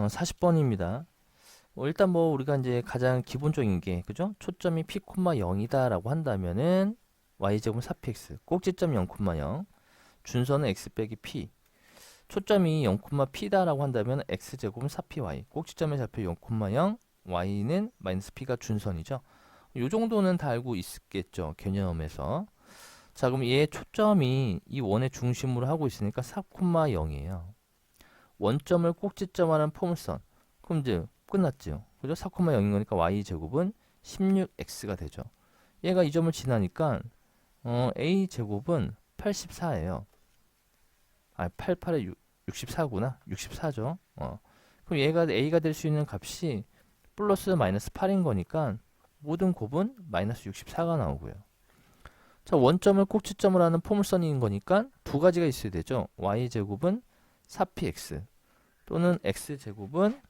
40번입니다. 일단 뭐 우리가 이제 가장 기본적인 게 그죠? 초점이 p, 0이다라고 한다면은 y제곱은 4px, 꼭지점 0,0, 준선은 x 빼기 p. 초점이 0,p다라고 한다면 x제곱은 4py, 꼭지점의 좌표 0,0, y는 마이너스 p가 준선이죠. 이 정도는 다 알고 있겠죠, 개념에서. 자, 그럼 얘 초점이 이 원의 중심으로 하고 있으니까 4,0이에요. 원점을 꼭지점하는 포물선. 그럼 이제 끝났죠. 그죠? 4,0인 거니까 y제곱은 16x가 되죠. 얘가 이 점을 지나니까 a제곱은 84예요. 88에 64구나. 64죠. 그럼 얘가 a가 될 수 있는 값이 플러스 마이너스 8인 거니까 모든 곱은 마이너스 64가 나오고요. 자, 원점을 꼭지점으로 하는 포물선인 거니까 두 가지가 있어야 되죠. y제곱은 4px 또는 x제곱은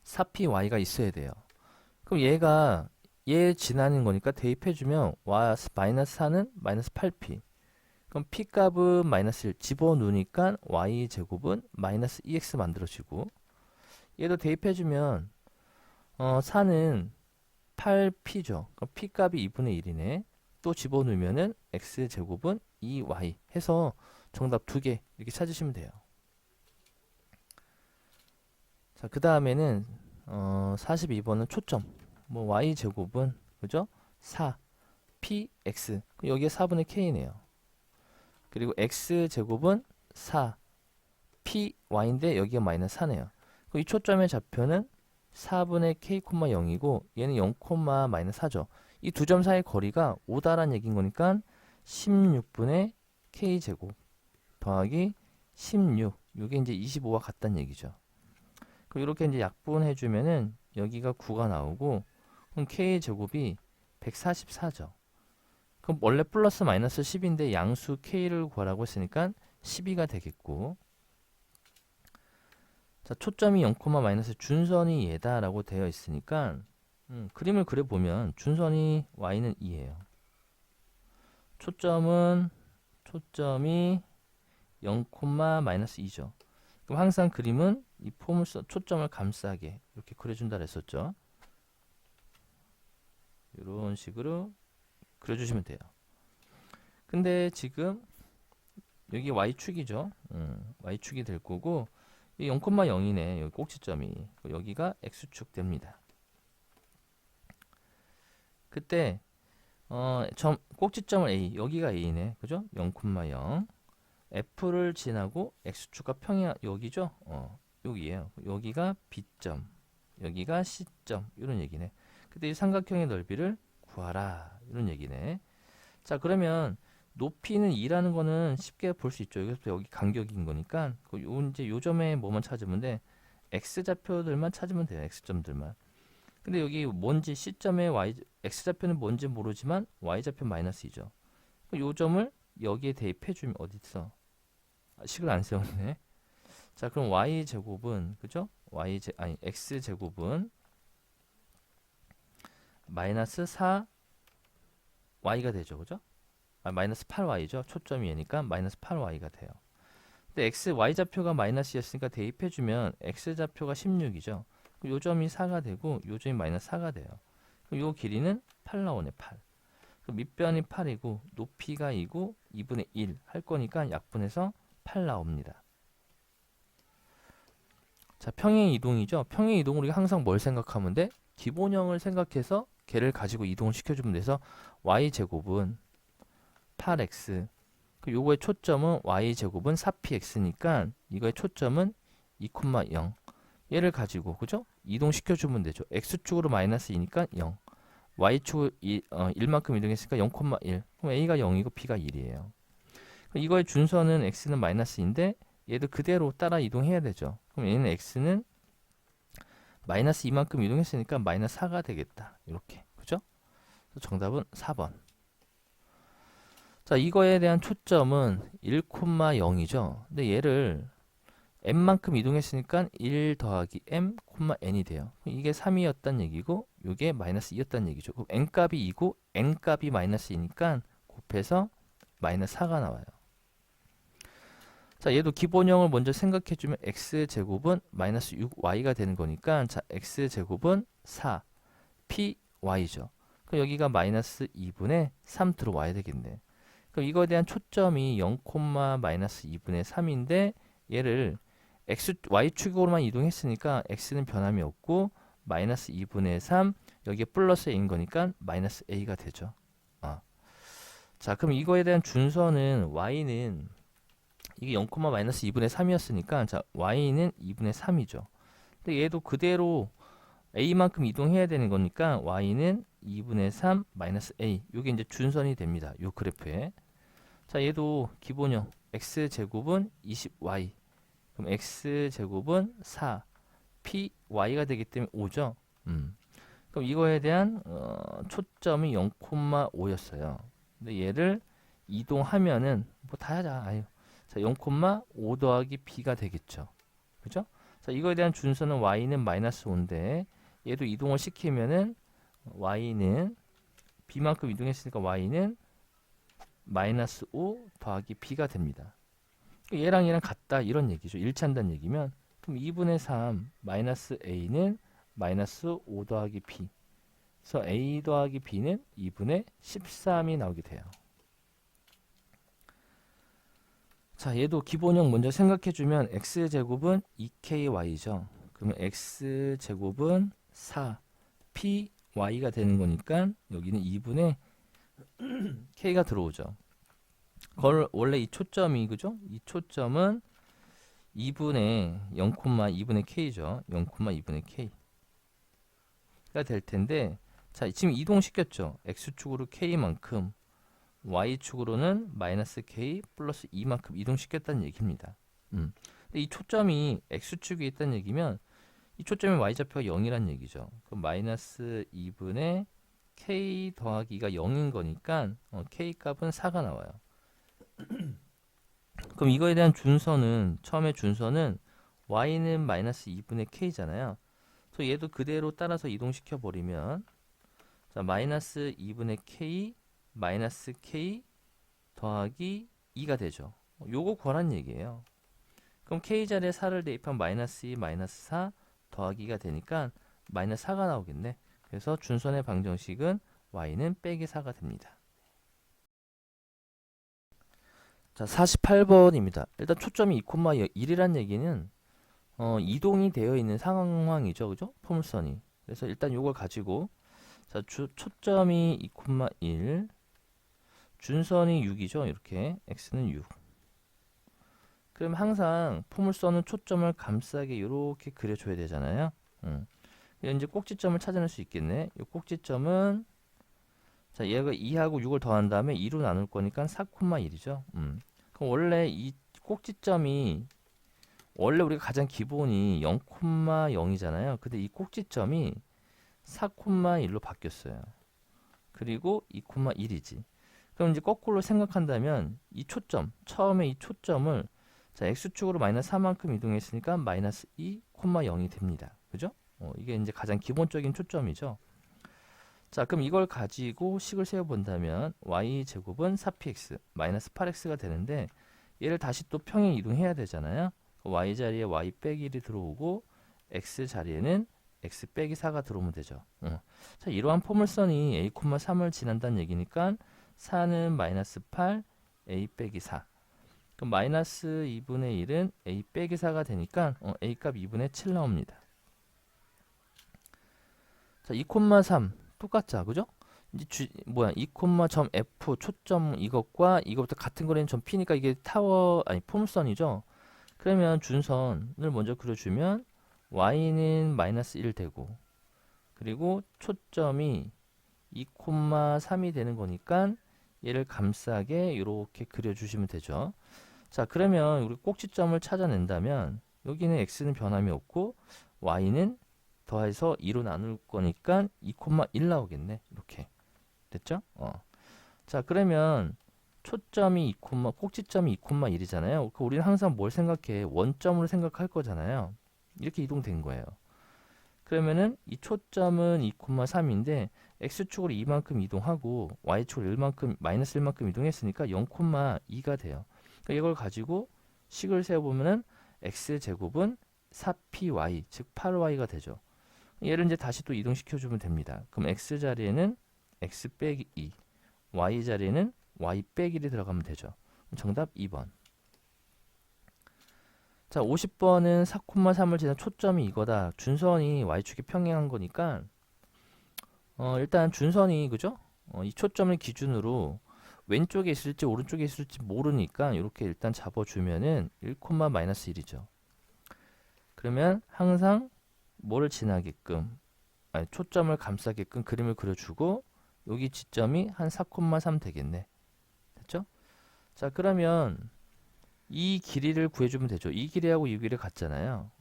4py가 있어야 돼요. 그럼 얘 지나는 거니까 대입해주면 마이너스 4는 마이너스 8p. 그럼 p 값은 마이너스 1 집어넣으니까 y제곱은 마이너스 2x 만들어지고, 얘도 대입해주면 4는 8p죠. 그럼 p 값이 2분의 1이네. 또 집어넣으면은 x제곱은 2y 해서 정답 2개 이렇게 찾으시면 돼요. 자, 그 다음에는 42번은 초점. 뭐 y제곱은 그죠? 4 px. 여기에 4분의 k네요. 그리고 x제곱은 4 py인데 여기가 마이너스 4네요. 이 초점의 좌표는 4분의 k, 0이고 얘는 0, 마이너스 4죠. 이 두 점 사이의 거리가 5다란 얘기인 거니까 16분의 k제곱 더하기 16. 이게 이제 25와 같다는 얘기죠. 그럼 이렇게 이제 약분해 주면은 여기가 9가 나오고, 그럼 k제곱이 144죠. 그럼 원래 플러스 마이너스 10인데 양수 k를 구하라고 했으니까 12가 되겠고, 자, 초점이 0, 마이너스 준선이 얘다라고 되어 있으니까 그림을 그려보면 준선이 y는 2예요. 초점이 0, 마이너스 2죠. 그럼 항상 그림은 이 포물선 초점을 감싸게 이렇게 그려준다 그랬었죠. 이런 식으로 그려주시면 돼요. 근데 지금 여기 y축이죠. y축이 될 거고, 0,0이네. 여기 꼭지점이. 여기가 x축 됩니다. 그때 꼭지점을 A, 여기가 A네. 그죠? 0,0. F를 지나고 x축과 평행 여기죠? 여기에요. 여기가 B점, 여기가 C점. 이런 얘기네. 그때 이 삼각형의 넓이를 구하라. 이런 얘기네. 자, 그러면 높이는 2라는 거는 쉽게 볼 수 있죠. 여기서부터 여기 간격인 거니까 이제 요 점에 뭐만 찾으면 돼? x좌표들만 찾으면 돼요. x점들만. 근데 여기 뭔지 C점의 x좌표는 뭔지 모르지만 y좌표 마이너스 2죠. 요 점을 여기에 대입해주면 어딨어? 식을 안 세웠네. 자, 그럼 y제곱은 그죠? x제곱은 마이너스 4y가 되죠. 그죠? 마이너스 8y죠. 초점이 얘니까 마이너스 8y가 돼요. 근데 y좌표가 마이너스였으니까 대입해주면 x좌표가 16이죠. 요 점이 4가 되고 요 점이 마이너스 4가 돼요. 그럼 요 길이는 8 나오네. 8. 밑변이 8이고 높이가 2고 2분의 1 할 거니까 약분해서 8 나옵니다. 자, 평행 이동이죠. 평행 이동 우리가 항상 뭘 생각하면 돼? 기본형을 생각해서 걔를 가지고 이동을 시켜주면 돼서 y제곱은 8x, 요거의 초점은 y제곱은 4px니까 이거의 초점은 2,0. 얘를 가지고 그죠? 이동시켜주면 되죠. x축으로 마이너스 2니까 0, y축 1만큼 이동했으니까 0,1. 그럼 a가 0이고 b가 1이에요. 이거의 준선은 x는 마이너스인데 얘도 그대로 따라 이동해야 되죠. 그럼 얘는 x는 마이너스 2만큼 이동했으니까 마이너스 4가 되겠다. 이렇게. 그죠? 정답은 4번. 자, 이거에 대한 초점은 1,0이죠. 근데 얘를 m만큼 이동했으니까 1 더하기 m, n이 돼요. 이게 3이었단 얘기고 이게 마이너스 2였단 얘기죠. 그럼 n값이 2고 n값이 마이너스 2니까 곱해서 마이너스 4가 나와요. 자, 얘도 기본형을 먼저 생각해주면 x제곱은 마이너스 6y가 되는 거니까 자, x제곱은 4 py죠. 그럼 여기가 마이너스 2분의 3 들어와야 되겠네. 그럼 이거에 대한 초점이 0, 마이너스 2분의 3인데 얘를 y축으로만 이동했으니까 x는 변함이 없고 마이너스 2분의 3 여기에 플러스 a인 거니까 마이너스 a가 되죠. 자, 그럼 이거에 대한 준서는 y는 이게 0, 마이너스 2분의 3이었으니까 자, y는 2분의 3이죠. 근데 얘도 그대로 a만큼 이동해야 되는 거니까 y는 2분의 3 마이너스 a. 이게 이제 준선이 됩니다. 요 그래프에. 자, 얘도 기본형 x제곱은 20y. 그럼 x제곱은 4 py가 되기 때문에 5죠. 그럼 이거에 대한 초점이 0,5였어요. 근데 얘를 이동하면은 뭐 다 하자. 아유. 자, 0,5 더하기 b가 되겠죠. 그죠? 자, 이거에 대한 준서는 y는 마이너스 5인데 얘도 이동을 시키면은 y는 b만큼 이동했으니까 y는 마이너스 5 더하기 b가 됩니다. 얘랑 얘랑 같다 이런 얘기죠. 일치한다는 얘기면 그럼 2분의 3 마이너스 a는 마이너스 5 더하기 b. 그래서 a 더하기 b는 2분의 13이 나오게 돼요. 자, 얘도 기본형 먼저 생각해주면 x제곱은 2ky죠. 그러면 x제곱은 4 py가 되는 거니까 여기는 2분의 k가 들어오죠. 그걸 원래 이 초점이 그죠? 이 초점은 2분의 0,2분의 k죠. 0,2분의 k가 될 텐데 자, 지금 이동시켰죠. x축으로 k만큼 y축으로는 마이너스 k 플러스 2만큼 이동시켰다는 얘기입니다. 근데 이 초점이 x축에 있다는 얘기면 이 초점의 y좌표가 0이란 얘기죠. 그럼 마이너스 2분의 k 더하기가 0인 거니까 k 값은 4가 나와요. 그럼 이거에 대한 준서는 처음에 준서는 y는 마이너스 2분의 k잖아요. 그래서 얘도 그대로 따라서 이동시켜 버리면 자, 마이너스 2분의 k 마이너스 k 더하기 2가 되죠. 요거 구하란 얘기예요. 그럼 k 자리에 4를 대입하면 마이너스 2 마이너스 4 더하기가 되니까 마이너스 4가 나오겠네. 그래서 준선의 방정식은 y는 빼기 4가 됩니다. 자, 48번입니다. 일단 초점이 2,1이란 얘기는 이동이 되어 있는 상황이죠. 그죠? 포물선이. 그래서 일단 요걸 가지고 자, 초점이 2,1 준선이 6이죠. 이렇게 x는 6. 그럼 항상 포물선은 초점을 감싸게 이렇게 그려줘야 되잖아요. 이제 꼭지점을 찾아낼 수 있겠네. 이 꼭지점은 자, 얘가 2하고 6을 더한 다음에 2로 나눌 거니까 4,1이죠. 그럼 원래 이 꼭지점이 원래 우리가 가장 기본이 0,0이잖아요. 근데 이 꼭지점이 4,1로 바뀌었어요. 그리고 2,1이지. 그럼 이제 거꾸로 생각한다면 이 초점, 처음에 이 초점을 자, x축으로 마이너스 4만큼 이동했으니까 마이너스 2,0이 됩니다. 그죠? 이게 이제 가장 기본적인 초점이죠. 자, 그럼 이걸 가지고 식을 세워본다면 y제곱은 4px 마이너스 8x가 되는데 얘를 다시 또 평행 이동해야 되잖아요. y 자리에 y 빼기 1이 들어오고 x 자리에는 x 빼기 4가 들어오면 되죠. 자, 이러한 포물선이 a, 3을 지난다는 얘기니까 4는 마이너스 8 a 빼기 4. 그럼 마이너스 2분의 1은 a 빼기 4가 되니까 a 값 2분의 7 나옵니다. 자, 2,3 똑같죠, 그죠? 이제 2,점 f 초점 이것과 이것부터 같은 거리는 점 p니까 이게 포물선이죠. 그러면 준선을 먼저 그려주면 y는 마이너스 1 되고 그리고 초점이 2,3이 되는 거니까 얘를 감싸게 이렇게 그려주시면 되죠. 자, 그러면 우리 꼭지점을 찾아낸다면 여기는 x는 변함이 없고 y는 더해서 2로 나눌 거니까 2,1 나오겠네. 이렇게 됐죠? 자, 그러면 초점이 꼭지점이 2,1이잖아요. 우리는 항상 뭘 생각해? 원점으로 생각할 거잖아요. 이렇게 이동된 거예요. 그러면은 이 초점은 2,3인데 x축으로 2만큼 이동하고 y축으로 1만큼 마이너스 1만큼 이동했으니까 0,2가 돼요. 그러니까 이걸 가지고 식을 세어보면은 x제곱은 4py, 즉 8y가 되죠. 얘를 이제 다시 또 이동시켜주면 됩니다. 그럼 x 자리에는 x 빼기 2, y 자리에는 y 빼기 1이 들어가면 되죠. 정답 2번. 자, 50번은 4,3을 지난 초점이 이거다. 준선이 y축에 평행한 거니까 일단 준선이 그죠? 이 초점을 기준으로 왼쪽에 있을지 오른쪽에 있을지 모르니까 이렇게 일단 잡아주면은 1,-1이죠. 그러면 항상 뭐를 지나게끔 아니, 초점을 감싸게끔 그림을 그려주고 여기 지점이 한 4,3 되겠네. 됐죠? 자, 그러면 이 길이를 구해주면 되죠. 이 길이하고 이 길이 같잖아요.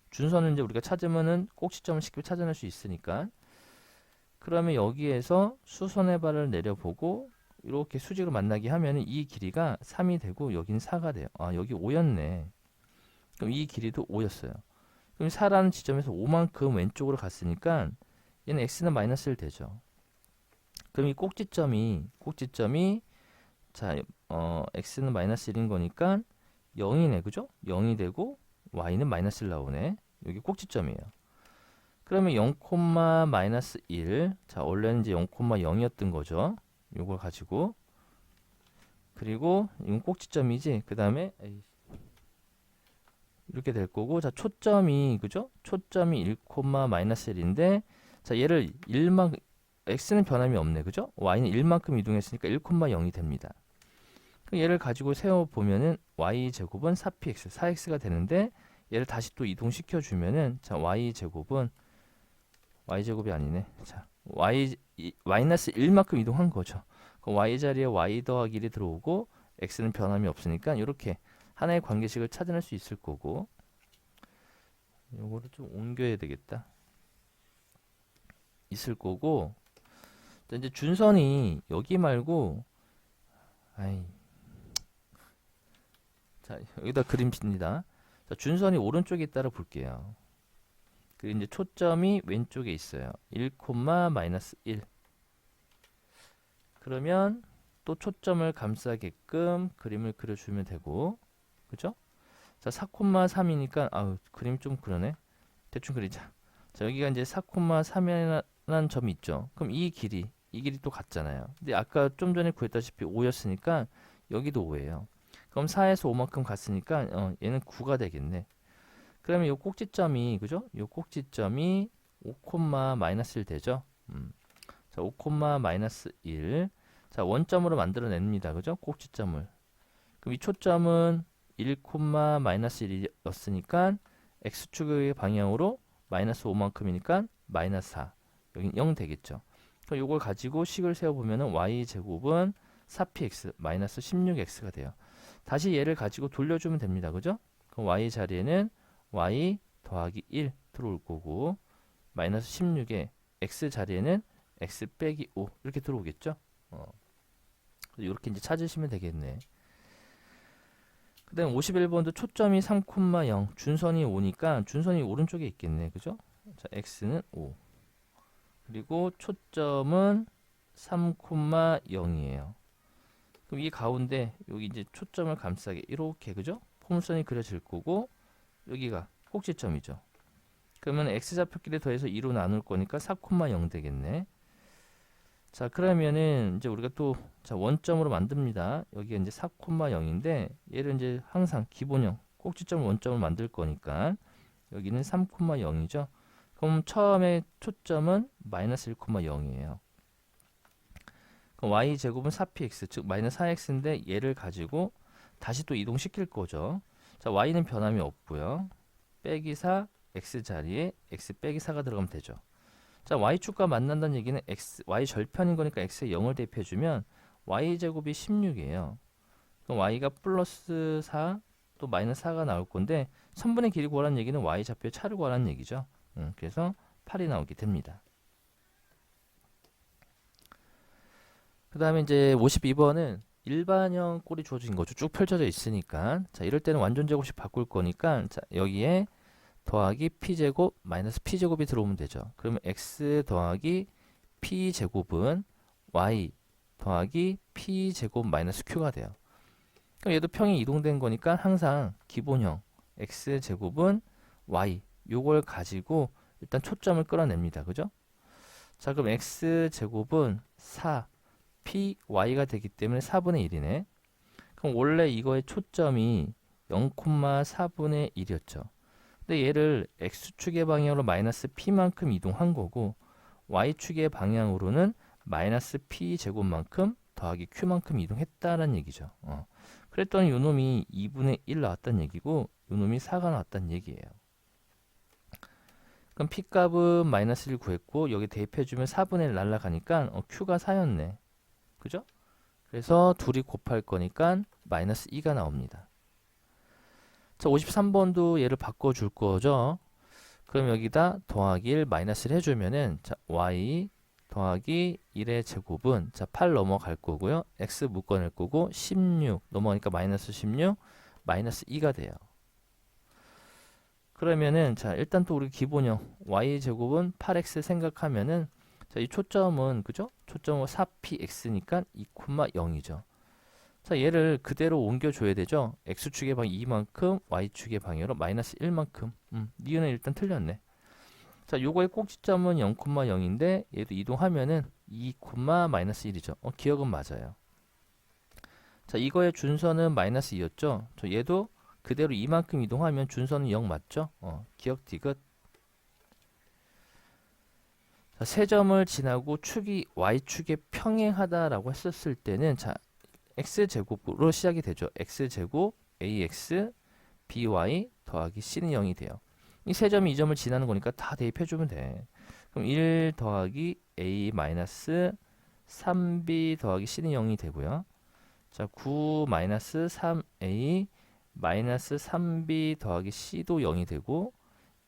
준선을 이제 우리가 찾으면은 꼭지점을 쉽게 찾아낼 수 있으니까. 그러면 여기에서 수선의 발을 내려보고 이렇게 수직으로 만나게 하면은 이 길이가 3이 되고 여기는 4가 돼요. 아, 여기 5였네. 그럼 이 길이도 5였어요. 그럼 4라는 지점에서 5만큼 왼쪽으로 갔으니까 얘는 x는 마이너스 1 되죠. 그럼 이 꼭지점이 자, x는 마이너스 1인 거니까 0이네. 그죠? 0이 되고 y는 마이너스 1 나오네. 여기 꼭지점이에요. 그러면 0,-1. 자, 원래는 이제 0,0이었던 거죠. 요걸 가지고. 그리고 이건 꼭지점이지. 그 다음에 이렇게 될 거고. 자, 초점이 그죠? 초점이 1,-1인데 자, 얘를 1만 x는 변함이 없네. 그죠? y는 1만큼 이동했으니까 1,0이 됩니다. 얘를 가지고 세워 보면은 y 제곱은 4px, 4x가 되는데 얘를 다시 또 이동시켜 주면은 자, y 제곱이 아니네. 자, 마이너스 1만큼 이동한 거죠. 그 y 자리에 y 더하기 1이 들어오고 x는 변함이 없으니까 이렇게 하나의 관계식을 찾아낼 수 있을 거고. 요거를 좀 옮겨야 되겠다. 있을 거고. 자, 이제 준선이 여기 말고 자, 여기다 그림 칩니다. 자, 준선이 오른쪽에 있다를 볼게요. 그리고 이제 초점이 왼쪽에 있어요. 1,-1. 그러면 또 초점을 감싸게끔 그림을 그려주면 되고, 그죠? 자, 4,3이니까 아우 그림이 좀 그러네. 대충 그리자. 자, 여기가 이제 4,3이라는 점이 있죠. 그럼 이 길이 또 같잖아요. 근데 아까 좀 전에 구했다시피 5였으니까 여기도 5예요. 그럼 4에서 5만큼 갔으니까 얘는 9가 되겠네. 그러면 이 꼭지점이 그죠? 이 꼭지점이 5,-1 되죠. 자, 5,-1. 자, 원점으로 만들어냅니다. 그죠? 꼭지점을. 그럼 이 초점은 1,-1이었으니까 x축의 방향으로 마이너스 5만큼이니까 마이너스 4. 여긴 0 되겠죠. 그럼 이걸 가지고 식을 세워보면 y제곱은 4px 마이너스 16x가 돼요. 다시 얘를 가지고 돌려주면 됩니다. 그죠? 그럼 y 자리에는 y 더하기 1 들어올 거고 마이너스 16에 x 자리에는 x 빼기 5 이렇게 들어오겠죠? 이렇게 이제 찾으시면 되겠네. 그 다음 51번도 초점이 3,0 준선이 5니까 준선이 오른쪽에 있겠네. 그죠? 자, x는 5 그리고 초점은 3,0이에요. 그럼 이 가운데 여기 이제 초점을 감싸게 이렇게 그죠? 포물선이 그려질 거고 여기가 꼭지점이죠. 그러면 x좌표끼리 더해서 2로 나눌 거니까 4,0 되겠네. 자, 그러면은 이제 우리가 또 자, 원점으로 만듭니다. 여기가 이제 4,0인데 얘를 이제 항상 기본형 꼭지점 원점을 만들 거니까 여기는 3,0이죠. 그럼 처음에 초점은 마이너스 1,0이에요. 그럼 y제곱은 4px 즉 마이너스 4x인데 얘를 가지고 다시 또 이동시킬 거죠. 자, y는 변함이 없고요. 빼기 4 x 자리에 x 빼기 4가 들어가면 되죠. 자, y축과 만난다는 얘기는 y 절편인 거니까 x에 0을 대입해주면 y제곱이 16이에요. 그럼 y가 플러스 4 또 마이너스 4가 나올 건데 선분의 길이 구하라는 얘기는 y좌표의 차를 구하라는 얘기죠. 그래서 8이 나오게 됩니다. 그 다음에 이제 52번은 일반형 꼴이 주어진 거죠. 쭉 펼쳐져 있으니까. 자, 이럴 때는 완전 제곱식 바꿀 거니까 자, 여기에 더하기 p제곱 마이너스 p제곱이 들어오면 되죠. 그러면 x 더하기 p제곱은 y 더하기 p제곱 마이너스 q가 돼요. 그럼 얘도 평이 이동된 거니까 항상 기본형 x제곱은 y 요걸 가지고 일단 초점을 끌어냅니다. 그죠? 자, 그럼 x제곱은 4 py가 되기 때문에 4분의 1이네. 그럼 원래 이거의 초점이 0,4분의 1이었죠. 근데 얘를 x축의 방향으로 마이너스 p만큼 이동한 거고 y축의 방향으로는 마이너스 p 제곱만큼 더하기 q만큼 이동했다는 얘기죠. 그랬더니 요놈이 2분의 1 나왔다는 얘기고 요놈이 4가 나왔다는 얘기예요. 그럼 p 값은 마이너스 1 구했고 여기 대입해주면 4분의 1 날라가니까 q가 4였네. 그죠? 그래서 둘이 곱할 거니까 마이너스 2가 나옵니다. 자, 53번도 얘를 바꿔줄 거죠. 그럼 여기다 더하기 1 마이너스를 해주면은 자, y 더하기 1의 제곱은 자, 8 넘어갈 거고요. x 묶어낼 거고 16 넘어가니까 마이너스 16 마이너스 2가 돼요. 그러면은 자, 일단 또 우리 기본형 y 제곱은 8x 생각하면은 자, 이 초점은 그죠? 초점은 4px니까 2,0이죠. 자, 얘를 그대로 옮겨줘야 되죠. x축의 방 2만큼, y축의 방향으로 마이너스 1만큼. 니은은 일단 틀렸네. 자, 요거의 꼭지점은 0,0인데 얘도 이동하면은 2, 마이너스 1이죠. 기억은 맞아요. 자, 이거의 준선은 마이너스 2였죠. 저 얘도 그대로 이만큼 이동하면 준선은 0 맞죠? 기억 디귿. 자, 세 점을 지나고 축이 y축에 평행하다라고 했었을 때는 자, x제곱으로 시작이 되죠. x제곱 ax by 더하기 c는 0이 돼요. 이 세 점이 이 점을 지나는 거니까 다 대입해주면 돼. 그럼 1 더하기 a 마이너스 3b 더하기 c는 0이 되고요. 자, 9 마이너스 3a 마이너스 3b 더하기 c도 0이 되고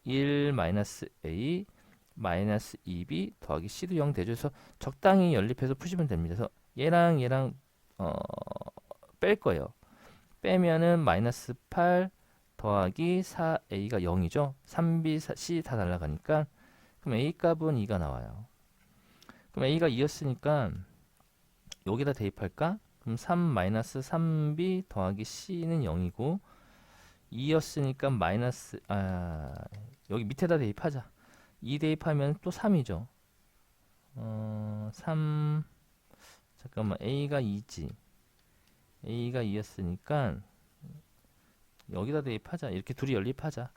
1 마이너스 a 마이너스 2b 더하기 c도 0 되죠. 그래서 적당히 연립해서 푸시면 됩니다. 그래서 얘랑 얘랑 뺄 거예요. 빼면은 마이너스 8 더하기 4a가 0이죠. 3b, c 다 날라가니까 그럼 a 값은 2가 나와요. 그럼 a가 2였으니까 여기다 대입할까? 그럼 3 마이너스 3b 더하기 c는 0이고 2였으니까 마이너스 여기 밑에다 대입하자. 2 대입하면 또 3이죠. 3 잠깐만 a가 2지. a가 2였으니까 여기다 대입하자. 이렇게 둘이 연립하자.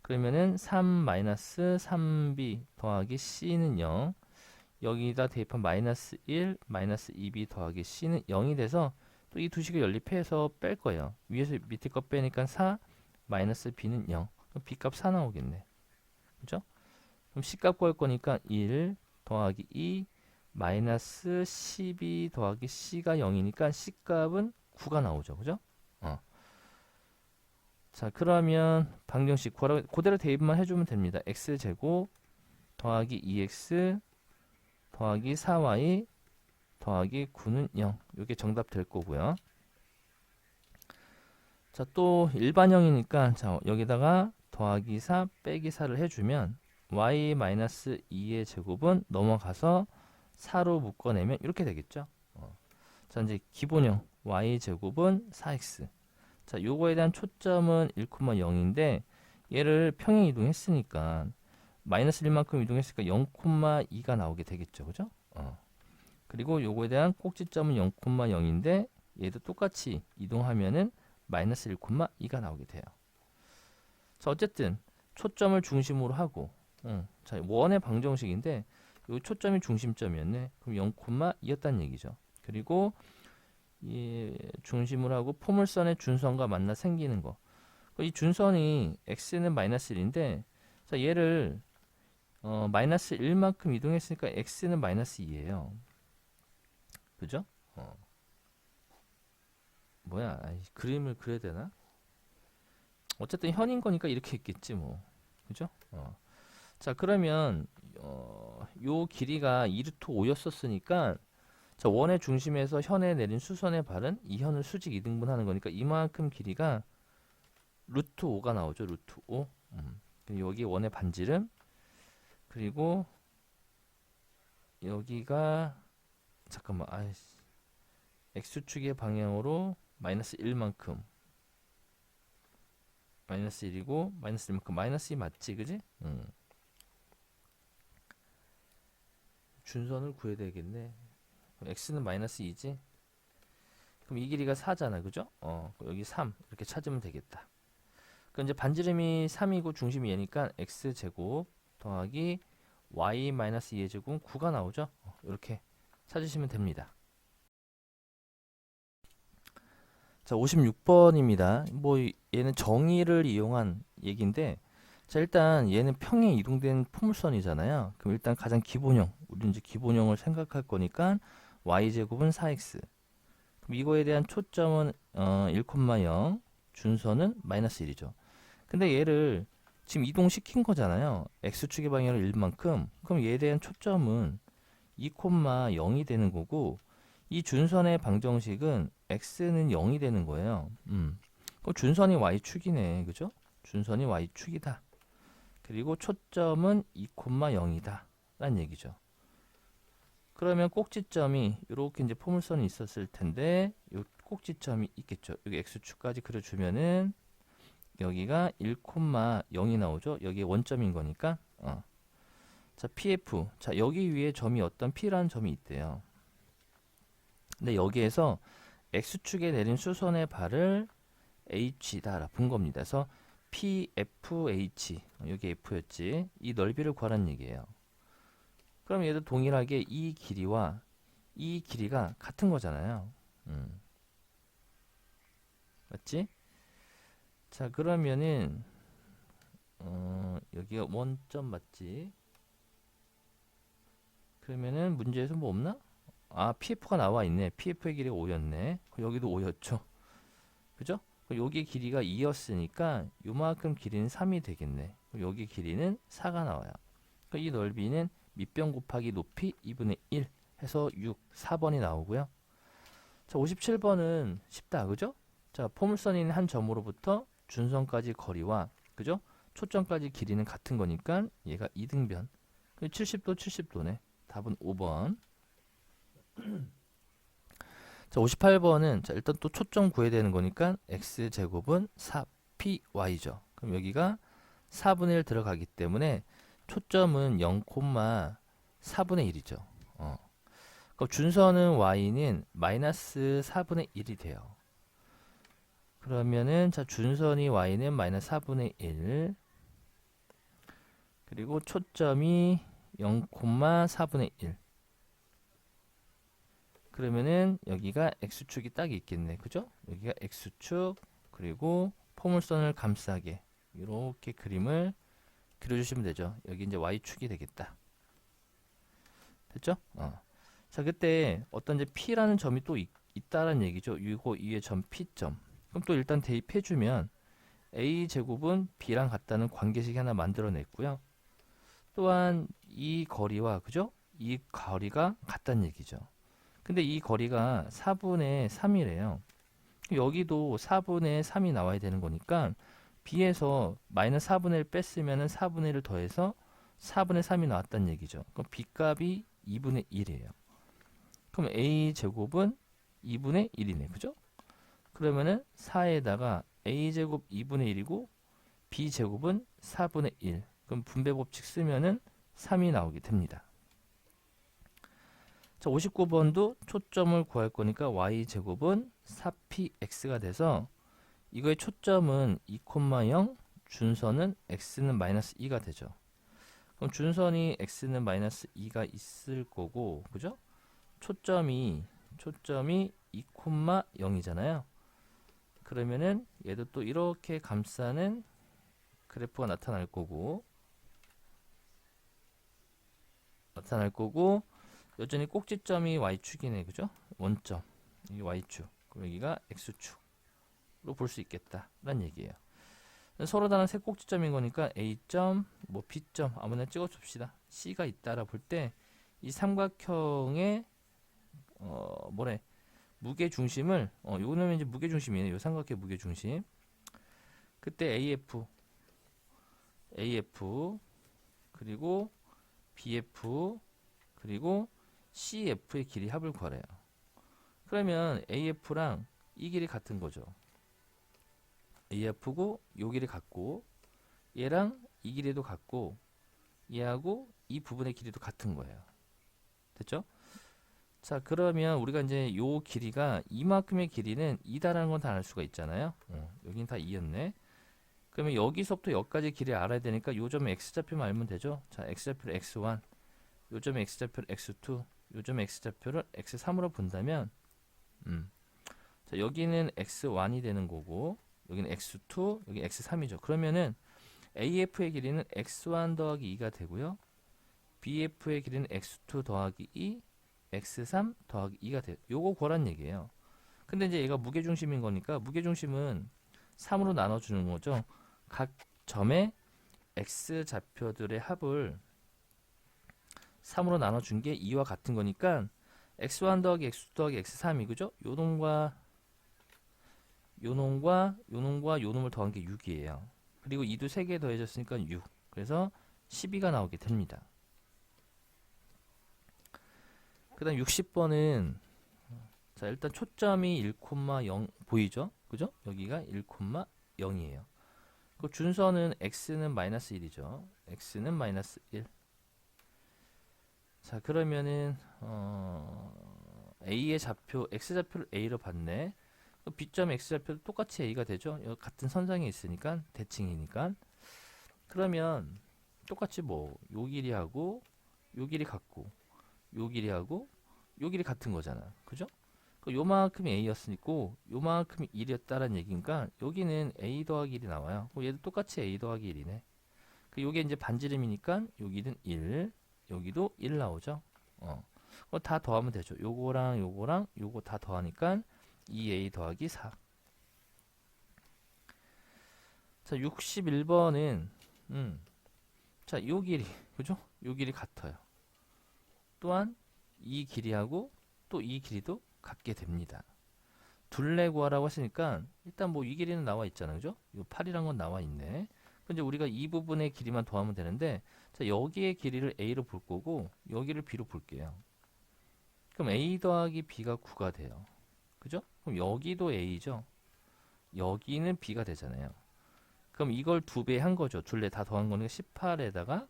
그러면은 3 마이너스 3b 더하기 c는 0. 여기다 대입한 마이너스 1 마이너스 2b 더하기 c는 0이 돼서 또 이 두 식을 연립해서 뺄 거예요. 위에서 밑에 거 빼니까 4 마이너스 b는 0. 그럼 b 값 4 나오겠네. 그죠? 그럼 c 값 구할 거니까 1 더하기 2 마이너스 12 더하기 c가 0이니까 c 값은 9가 나오죠. 그죠? 자, 그러면 방정식 구하라고 그대로 대입만 해주면 됩니다. x제곱 더하기 2x 더하기 4y 더하기 9는 0. 이게 정답 될 거고요. 자, 또 일반형이니까 자, 여기다가 더하기 4 빼기 4를 해주면 y-2의 제곱은 넘어가서 4로 묶어내면 이렇게 되겠죠. 자, 이제 기본형 y제곱은 4x. 자, 요거에 대한 초점은 1,0인데 얘를 평행 이동했으니까 마이너스 1만큼 이동했으니까 0,2가 나오게 되겠죠. 그죠? 그리고 요거에 대한 꼭지점은 0,0인데 얘도 똑같이 이동하면은 마이너스 1,2가 나오게 돼요. 자, 어쨌든 초점을 중심으로 하고 자, 원의 방정식인데 요 초점이 중심점이었네. 그럼 0,2였다는 얘기죠. 그리고 이 중심을 하고 포물선의 준선과 만나 생기는 거. 이 준선이 x는 마이너스 1인데 자, 얘를 마이너스 1만큼 이동했으니까 x는 마이너스 2예요. 그죠? 뭐야? 그림을 그려야 되나? 어쨌든 현인 거니까 이렇게 있겠지 뭐. 그죠? 자, 그러면 요 길이가 2루트 5였었으니까 자, 원의 중심에서 현에 내린 수선의 발은 이 현을 수직 이등분하는 거니까 이만큼 길이가 루트 5가 나오죠. 루트 5. 여기 원의 반지름 그리고 여기가 잠깐만 x축의 방향으로 마이너스 1만큼 마이너스 1이고 마이너스 1만큼 마이너스 2 맞지 그지? 준선을 구해야 되겠네. 그럼 x는 마이너스 2지? 그럼 이 길이가 4잖아 그죠? 여기 3 이렇게 찾으면 되겠다. 그럼 이제 반지름이 3이고 중심이 얘니까 x제곱 더하기 y 마이너스 2의 제곱은 9가 나오죠? 이렇게 찾으시면 됩니다. 자, 56번입니다. 뭐 얘는 정의를 이용한 얘기인데, 자, 일단 얘는 평행 이동된 포물선이잖아요. 그럼 일단 가장 기본형, 우리는 이제 기본형을 생각할 거니까 y제곱은 4x. 그럼 이거에 대한 초점은 1,0, 준선은 마이너스 1이죠. 근데 얘를 지금 이동시킨 거잖아요. x축의 방향으로 1만큼. 그럼 얘에 대한 초점은 2,0이 되는 거고, 이 준선의 방정식은 x는 0이 되는 거예요. 그럼 준선이 y축이네. 그죠? 준선이 y축이다. 그리고 초점은 2,0이다. 라는 얘기죠. 그러면 꼭지점이 이렇게 이제 포물선이 있었을 텐데 이 꼭지점이 있겠죠. 여기 x축까지 그려주면은 여기가 1,0이 나오죠. 여기 원점인 거니까. 자, PF. 자, 여기 위에 점이 어떤 P라는 점이 있대요. 근데 여기에서 x축에 내린 수선의 발을 h다라 본 겁니다. 그래서 PFH 여기 F였지. 이 넓이를 구하라는 얘기예요. 그럼 얘도 동일하게 이 길이와 이 길이가 같은 거잖아요. 맞지? 자, 그러면은 여기가 원점 맞지? 그러면은 문제에서 뭐 없나? 아, PF가 나와 있네. PF의 길이가 5였네. 여기도 5였죠. 그죠? 여기 길이가 2였으니까 요만큼 길이는 3이 되겠네. 여기 길이는 4가 나와요. 이 넓이는 밑변 곱하기 높이 2분의 1 해서 6, 4번이 나오고요. 자, 57번은 쉽다. 그죠? 자, 포물선인 한 점으로부터 준선까지 거리와 그죠? 초점까지 길이는 같은 거니까 얘가 이등변. 70도, 70도네. 답은 5번. 자, 58번은 자, 일단 또 초점 구해야 되는 거니까 x제곱은 4py죠. 그럼 여기가 4분의 1 들어가기 때문에 초점은 0,4분의 1이죠. 그럼 준선은 y는 마이너스 4분의 1이 돼요. 그러면은 자, 준선이 y는 마이너스 4분의 1 그리고 초점이 0,4분의 1 그러면은 여기가 x축이 딱 있겠네. 그죠? 여기가 x축 그리고 포물선을 감싸게 이렇게 그림을 그려주시면 되죠. 여기 이제 y축이 되겠다. 됐죠? 자, 그때 어떤 이제 P라는 점이 또 있다라는 얘기죠. 이거 위에 점 P점. 그럼 또 일단 대입해주면 A제곱은 B랑 같다는 관계식 하나 만들어냈고요. 또한 이 거리와 그죠? 이 거리가 같다는 얘기죠. 근데 이 거리가 4분의 3이래요. 여기도 4분의 3이 나와야 되는 거니까 B에서 마이너스 4분의 1 뺐으면 4분의 1을 더해서 4분의 3이 나왔다는 얘기죠. 그럼 B 값이 2분의 1이에요. 그럼 A제곱은 2분의 1이네. 그죠? 그러면은 4에다가 A제곱 2분의 1이고 B제곱은 4분의 1. 그럼 분배법칙 쓰면은 3이 나오게 됩니다. 자, 59번도 초점을 구할 거니까 y제곱은 4px가 돼서 이거의 초점은 2,0, 준선은 x는 마이너스 2가 되죠. 그럼 준선이 x는 마이너스 2가 있을 거고, 그죠? 초점이 2,0이잖아요. 그러면은 얘도 또 이렇게 감싸는 그래프가 나타날 거고 여전히 꼭지점이 y축이네. 그죠? 원점. 이게 y축. 그럼 여기가 x축으로 볼 수 있겠다라는 얘기예요. 서로 다른 세 꼭지점인 거니까 A점, 뭐 B점 아무나 찍어 줍시다. C가 있다라 볼 때 이 삼각형의 무게 중심을 요거는 이제 무게 중심이에요. 요 삼각형 무게 중심. 그때 AF 그리고 BF 그리고 CF의 길이 합을 구하래요. 그러면 AF랑 이 길이 같은 거죠. AF고 요 길이 같고 얘랑 이 길이도 같고 얘하고 이 부분의 길이도 같은 거예요. 됐죠? 자, 그러면 우리가 이제 요 길이가 이만큼의 길이는 2다라는 건 다 알 수가 있잖아요. 여긴 다 2였네. 그러면 여기서부터 여기까지 길이 알아야 되니까 요 점의 x좌표만 알면 되죠. 자, x좌표를 x1, 요 점의 x좌표를 x2, 요 점의 x좌표를 x3으로 본다면 자, 여기는 x1이 되는 거고 여기는 x2, 여기 x3이죠. 그러면은 AF의 길이는 x1 더하기 2가 되고요. BF의 길이는 x2 더하기 2, x3 더하기 2가 돼요. 요거 구하란 얘기예요. 근데 이제 얘가 무게중심인 거니까 무게중심은 3으로 나눠주는 거죠. 각 점의 x좌표들의 합을 3으로 나눠준 게 2와 같은 거니까 x1 더하기 x2 더하기 x3이 그죠? 요 놈과 요 놈과 요 놈과 요 놈을 더한 게 6이에요. 그리고 2도 3개 더해졌으니까 6. 그래서 12가 나오게 됩니다. 그 다음 60번은 자, 일단 초점이 1,0 보이죠? 그죠? 여기가 1,0이에요. 그 준선은 x는 마이너스 1이죠. x는 마이너스 1. 자, 그러면은 a의 좌표, x좌표를 a로 봤네. b점 x좌표도 똑같이 a가 되죠. 여기 같은 선상에 있으니까 대칭이니까. 그러면 똑같이 뭐 요 길이하고 요 길이 같고 요 길이하고 요 길이 같은 거잖아. 그죠? 요만큼이 a였으니까 요만큼이 1이었다라는 얘기니까 여기는 a 더하기 1이 나와요. 얘도 똑같이 a 더하기 1이네. 요게 이제 반지름이니까 여기는 1, 여기도 1 나오죠. 다 더하면 되죠. 요거랑 요거랑 요거 다 더하니까 2a 더하기 4. 자, 61번은 자, 요 길이 그죠? 요 길이 같아요. 또한 이 길이하고 또 이 길이도 같게 됩니다. 둘레 구하라고 했으니까 일단 뭐 이 길이는 나와 있잖아요. 그죠? 이 8이란 건 나와 있네. 근데 우리가 이 부분의 길이만 더하면 되는데 자, 여기의 길이를 a로 볼 거고 여기를 b로 볼게요. 그럼 a 더하기 b가 9가 돼요. 그죠? 그럼 여기도 a죠. 여기는 b가 되잖아요. 그럼 이걸 2배 한 거죠. 둘레 다 더한 거는 18에다가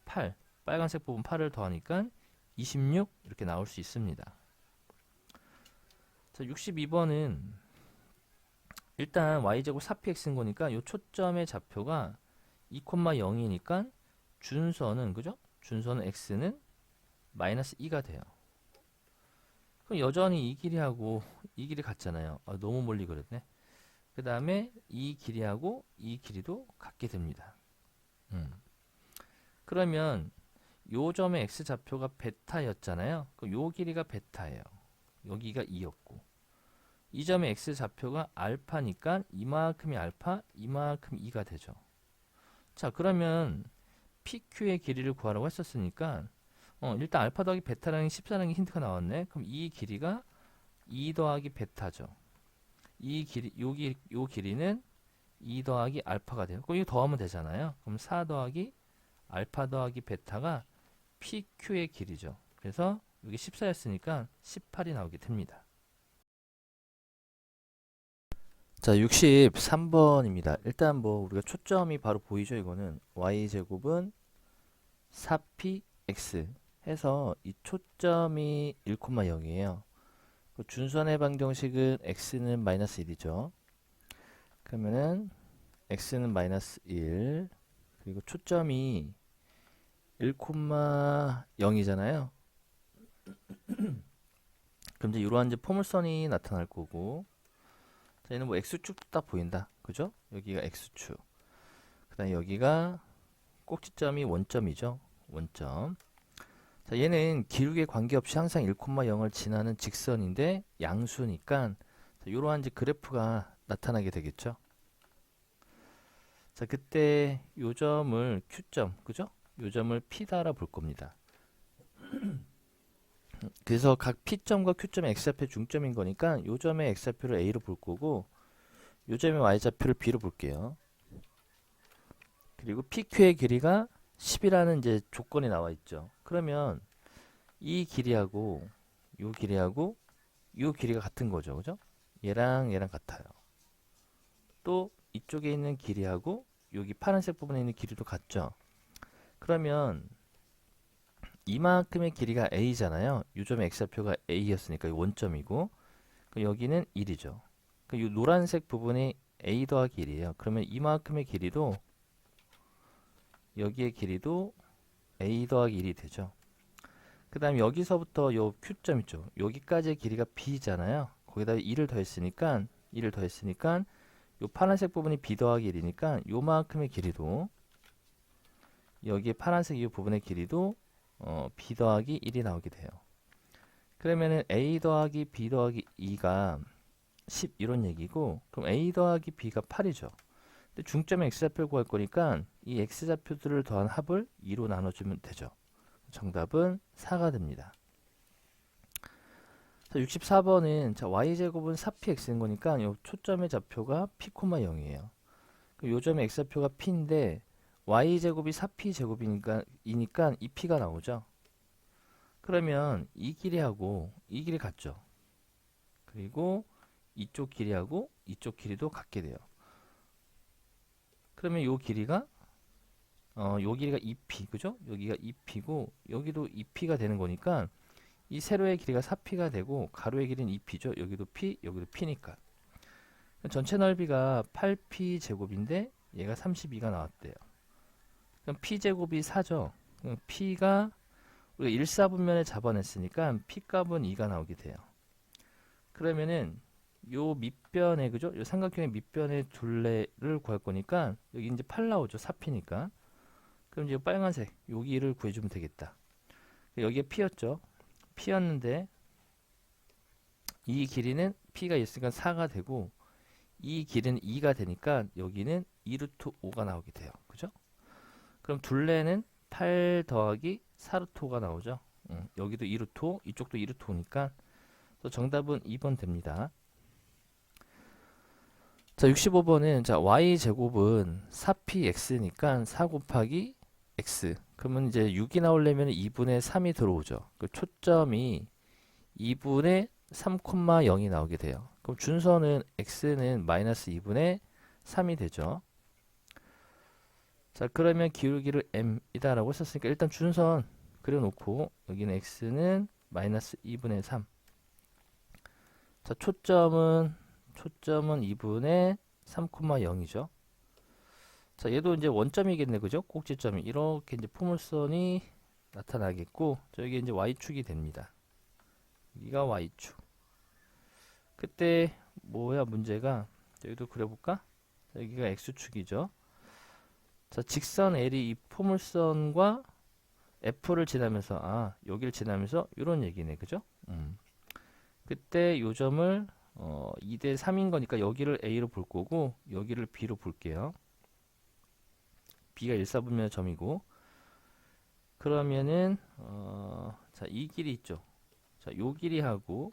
8. 빨간색 부분 8을 더하니까 26 이렇게 나올 수 있습니다. 자, 62번은 일단 y제곱 4px인 거니까 이 초점의 좌표가 2,0이니까 준선은 그죠? 준선은 x는 마이너스 2가 돼요. 그럼 여전히 이 길이하고 이 길이 같잖아요. 너무 멀리 그랬네. 그 다음에 이 길이하고 이 길이도 같게 됩니다. 그러면 요 점의 x좌표가 베타였잖아요. 그럼 요 길이가 베타예요. 여기가 2였고 이 점의 x좌표가 알파니까 이만큼이 알파, 이만큼 2가 되죠. 자, 그러면 PQ의 길이를 구하라고 했었으니까 일단 알파 더하기 베타라는 14라는 게 힌트가 나왔네. 그럼 이 길이가 2 더하기 베타죠. 이 길이, 요 길이는 2 더하기 알파가 돼요. 그럼 이거 더하면 되잖아요. 그럼 4 더하기 알파 더하기 베타가 PQ의 길이죠. 그래서 여기 14였으니까 18이 나오게 됩니다. 자, 63번입니다. 일단 뭐 우리가 초점이 바로 보이죠. 이거는 y제곱은 4px 해서 이 초점이 1,0이에요. 준선의 방정식은 x는 마이너스 1이죠. 그러면은 x는 마이너스 1 그리고 초점이 1,0이잖아요. 그럼 이제 이러한 이제 포물선이 나타날 거고 자, 얘는 뭐 x축도 딱 보인다. 그죠? 여기가 x축. 그 다음에 여기가 꼭지점이 원점이죠. 원점. 자, 얘는 기울기에 관계없이 항상 1,0을 지나는 직선인데 양수니까 이러한 이제 그래프가 나타나게 되겠죠. 자, 그때 요 점을 Q점, 그죠? 요 점을 P다라 볼 겁니다. 그래서 각 P점과 Q점의 X좌표 중점인 거니까 요 점의 X좌표를 A로 볼 거고 요 점의 Y좌표를 B로 볼게요. 그리고 PQ의 길이가 10이라는 이제 조건이 나와 있죠. 그러면 이 길이하고 요 길이하고 요 길이가 같은 거죠. 그죠? 얘랑 같아요. 또 이쪽에 있는 길이하고 여기 파란색 부분에 있는 길이도 같죠. 그러면 이만큼의 길이가 a잖아요. 이 점의 x좌표가 a였으니까 이 원점이고 여기는 1이죠. 이 노란색 부분이 a 더하기 1이에요. 그러면 이만큼의 길이도 여기의 길이도 a 더하기 1이 되죠. 그 다음 여기서부터 요 Q점 있죠. 여기까지의 길이가 b잖아요. 거기다 2를 더했으니까 요 파란색 부분이 b 더하기 1이니까 요만큼의 길이도 여기에 파란색 이 부분의 길이도 b 더하기 1이 나오게 돼요. 그러면은 a 더하기 b 더하기 2가 10 이런 얘기고, 그럼 a 더하기 b가 8이죠. 근데 중점의 x좌표를 구할 거니까 이 x좌표들을 더한 합을 2로 나눠주면 되죠. 정답은 4가 됩니다. 자, 64번은 자, y제곱은 4px인 거니까 이 초점의 좌표가 p, 0이에요. 요 점의 x좌표가 p인데 y제곱이 4p제곱이니까 이 p가 나오죠. 그러면 이 길이하고 이 길이 같죠. 그리고 이쪽 길이하고 이쪽 길이도 같게 돼요. 그러면 요 길이가 요 길이가 2p, 그죠? 여기가 2p고 여기도 2p가 되는 거니까 이 세로의 길이가 4p가 되고 가로의 길이는 2p죠. 여기도 p, 여기도 p니까. 전체 넓이가 8p 제곱인데 얘가 32가 나왔대요. 그럼 p 제곱이 4죠. 그럼 p가 우리가 1사분면에 잡아냈으니까 p 값은 2가 나오게 돼요. 그러면은 요 밑변에, 그죠? 요 삼각형의 밑변의 둘레를 구할 거니까 여기 이제 8 나오죠. 4p니까. 그럼 이제 빨간색 여기를 구해주면 되겠다. 여기에 p였죠. p였는데 이 길이는 p가 있으니까 4가 되고 이 길이는 2가 되니까 여기는 2루트 5가 나오게 돼요. 그죠? 그럼 둘레는 8 더하기 4루트 5가 나오죠. 여기도 2루트 5, 이쪽도 2루트 5니까 정답은 2번 됩니다. 자, 65번은 자, y제곱은 4px니까 4 곱하기 x. 그러면 이제 6이 나오려면 2분의 3이 들어오죠. 그 초점이 2분의 3,0이 나오게 돼요. 그럼 준선은 x는 마이너스 2분의 3이 되죠. 자, 그러면 기울기를 m이다 라고 썼으니까 일단 준선 그려놓고 여기는 x는 마이너스 2분의 3. 자, 초점은 2분의 3,0이죠. 자, 얘도 이제 원점이겠네, 그죠? 꼭지점이 이렇게 이제 포물선이 나타나겠고, 저기 이제 y축이 됩니다. 여기가 y축. 그때 뭐야 문제가? 여기도 그려볼까? 자, 여기가 x축이죠. 자, 직선 L이 이 포물선과 F를 지나면서 여기를 지나면서 이런 얘기네, 그죠? 그때 요 점을 2대 3인 거니까 여기를 A로 볼 거고 여기를 B로 볼게요. B가 1사분면의 점이고, 그러면은 자, 이 길이 있죠. 자, 요 길이하고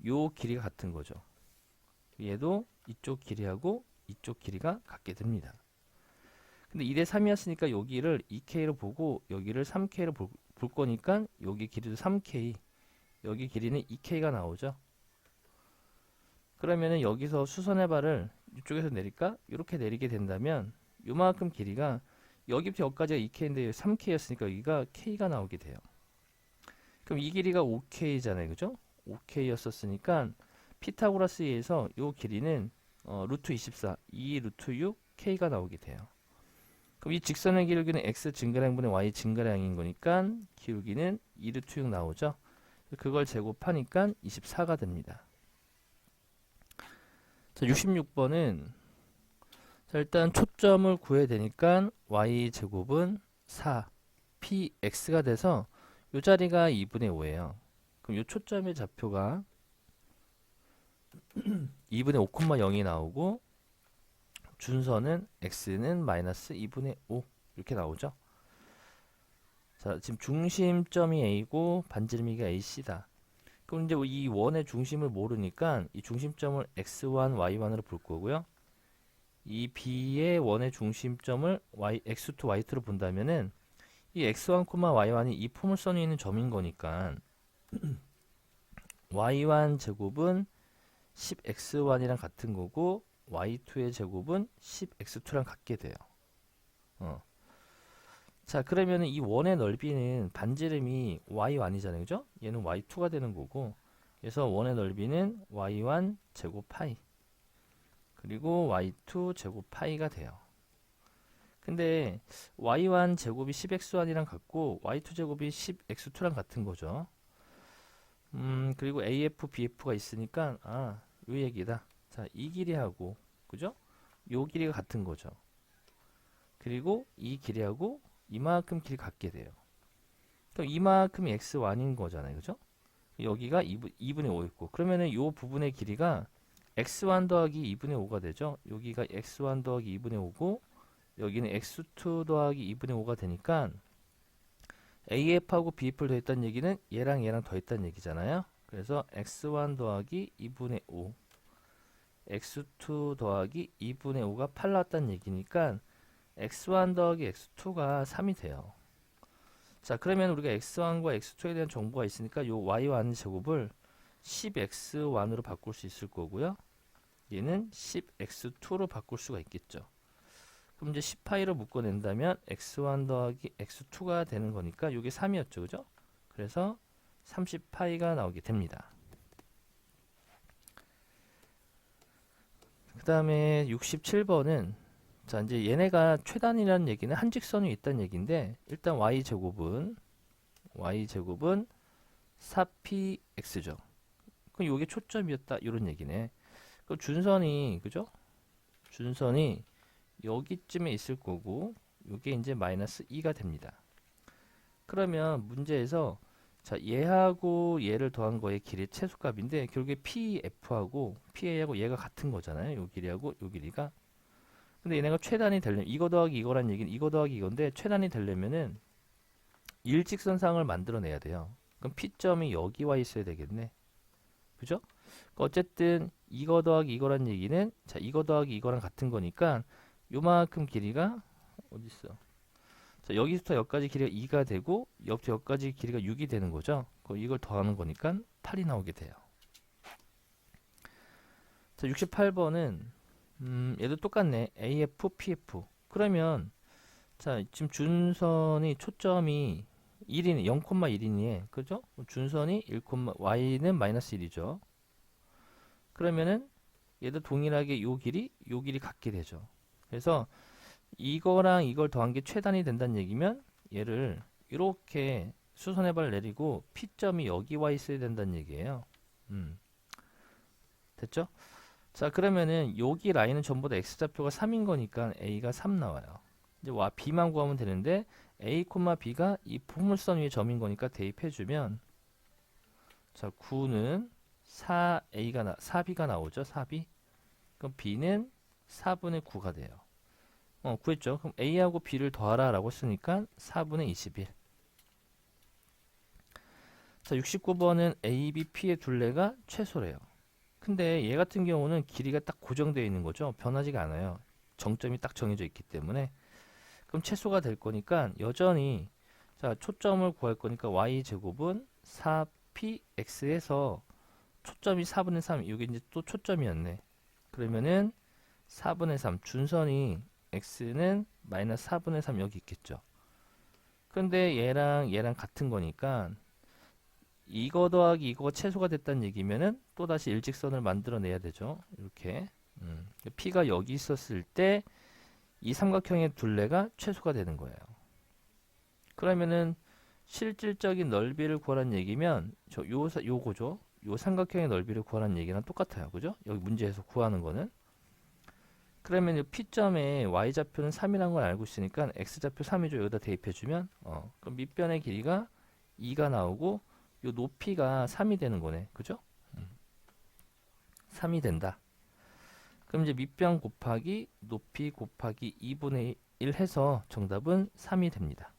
요 길이가 같은 거죠. 얘도 이쪽 길이하고 이쪽 길이가 같게 됩니다. 근데 2대 3이었으니까 여기를 2K로 보고 여기를 3K로 볼 거니까 여기 길이도 3K, 여기 길이는 2K가 나오죠. 그러면은 여기서 수선의 발을 이쪽에서 내릴까? 이렇게 내리게 된다면 요만큼 길이가 여기부터 여기까지가 2K인데 3K였으니까 여기가 K가 나오게 돼요. 그럼 이 길이가 5K잖아요. 그죠? 5K였었으니까 피타고라스에서 요 길이는 루트 24, 2 루트 6 K가 나오게 돼요. 그럼 이 직선의 기울기는 x 증가량분의 y 증가량인 거니까 기울기는 2 루트 6 나오죠. 그걸 제곱하니까 24가 됩니다. 자, 66번은 자, 일단 초점을 구해야 되니까 y제곱은 4 px가 돼서 이 자리가 2분의 5예요. 그럼 이 초점의 좌표가 2분의 5,0이 나오고 준선은 x는 마이너스 2분의 5 이렇게 나오죠. 자, 지금 중심점이 a고 반지름이가 ac다. 그럼 이제 이 원의 중심을 모르니까 이 중심점을 x1, y1으로 볼 거고요. 이 b의 원의 중심점을 x2, y2로 본다면은 이 x1, y1이 이 포물선에 있는 점인 거니까 y1 제곱은 10x1이랑 같은 거고 y2의 제곱은 10x2랑 같게 돼요. 자, 그러면 이 원의 넓이는 반지름이 y1이잖아요. 그죠? 얘는 y2가 되는 거고, 그래서 원의 넓이는 y1 제곱 파이 그리고 y2 제곱 파이가 돼요. 근데 y1 제곱이 10x1이랑 같고 y2 제곱이 10x2랑 같은 거죠. 그리고 AF, BF가 있으니까 요 얘기다. 자, 이 길이하고 그죠? 요 길이가 같은 거죠. 그리고 이 길이하고 이만큼 길이 같게 돼요. 그럼 이만큼이 x1인 거잖아요. 그죠? 여기가 2분의 5있고 그러면은 요 부분의 길이가 x1 더하기 2분의 5가 되죠. 여기가 x1 더하기 2분의 5고 여기는 x2 더하기 2분의 5가 되니까 AF하고 BF를 더했다는 얘기는 얘랑 얘랑 더했다는 얘기잖아요. 그래서 x1 더하기 2분의 5 x2 더하기 2분의 5가 8 나왔다는 얘기니까 x1 더하기 x2가 3이 돼요. 자, 그러면 우리가 x1과 x2에 대한 정보가 있으니까 요 y1 제곱을 10x1으로 바꿀 수 있을 거고요. 얘는 10x2로 바꿀 수가 있겠죠. 그럼 이제 10파이로 묶어낸다면 x1 더하기 x2가 되는 거니까 이게 3이었죠. 그죠? 그래서 30파이가 나오게 됩니다. 그 다음에 67번은 자, 이제 얘네가 최단이라는 얘기는 한 직선이 있다는 얘기인데 일단 y제곱은 4px죠. 그럼 이게 초점이었다 이런 얘기네. 그럼 준선이 그죠? 준선이 여기쯤에 있을 거고 이게 이제 마이너스 2가 됩니다. 그러면 문제에서 자, 얘하고 얘를 더한 거의 길이 최소값인데 결국에 PF하고 PA하고 얘가 같은 거잖아요. 요 길이하고 요 길이가. 근데 얘네가 최단이 되려면 이거 더하기 이거란 얘기는 이거 더하기 이건데 최단이 되려면은 일직선상을 만들어내야 돼요. 그럼 P점이 여기 와 있어야 되겠네. 그죠? 그러니까 어쨌든 이거 더하기 이거란 얘기는 자, 이거 더하기 이거랑 같은 거니까 요만큼 길이가 어디 있어? 자, 여기부터 여기까지 길이가 2가 되고 여기부터 여기까지 길이가 6이 되는 거죠. 그럼 이걸 더하는 거니까 8이 나오게 돼요. 자, 68번은 얘도 똑같네. AF, PF. 그러면 자, 지금 준선이 초점이 1이니 0,1이니 그죠? 준선이 1, y는 마이너스 1이죠. 그러면은 얘도 동일하게 요 길이 같게 되죠. 그래서 이거랑 이걸 더한 게 최단이 된다는 얘기면 얘를 이렇게 수선해발 내리고 P점이 여기 와 있어야 된다는 얘기예요. 됐죠? 자, 그러면은 여기 라인은 전부 다 x좌표가 3인 거니까 a가 3 나와요. 이제 b만 구하면 되는데 a, b가 이 포물선 위에 점인 거니까 대입해주면 자, 9는 4b가 나오죠. 4b. 그럼 b는 4분의 9가 돼요. 구했죠. 그럼 a하고 b를 더하라 라고 했으니까 4분의 21. 자, 69번은 a, b, p의 둘레가 최소래요. 근데 얘 같은 경우는 길이가 딱 고정되어 있는 거죠. 변하지가 않아요. 정점이 딱 정해져 있기 때문에. 그럼 최소가 될 거니까 여전히 자, 초점을 구할 거니까 y제곱은 4px에서 초점이 4분의 3. 이게 이제 또 초점이었네. 그러면은 4분의 3 준선이 x는 마이너스 4분의 3 여기 있겠죠. 근데 얘랑 같은 거니까 이거 더하기 이거가 최소가 됐다는 얘기면은 또다시 일직선을 만들어내야 되죠. 이렇게 P가 여기 있었을 때 이 삼각형의 둘레가 최소가 되는 거예요. 그러면은 실질적인 넓이를 구하라는 얘기면 요거죠. 요 삼각형의 넓이를 구하라는 얘기랑 똑같아요. 그죠? 여기 문제에서 구하는 거는 그러면 이 P점의 Y좌표는 3이라는 걸 알고 있으니까 X좌표 3이죠. 여기다 대입해주면 그럼 밑변의 길이가 2가 나오고 요 높이가 3이 되는 거네. 그죠? 3이 된다. 그럼 이제 밑변 곱하기 높이 곱하기 2분의 1 해서 정답은 3이 됩니다.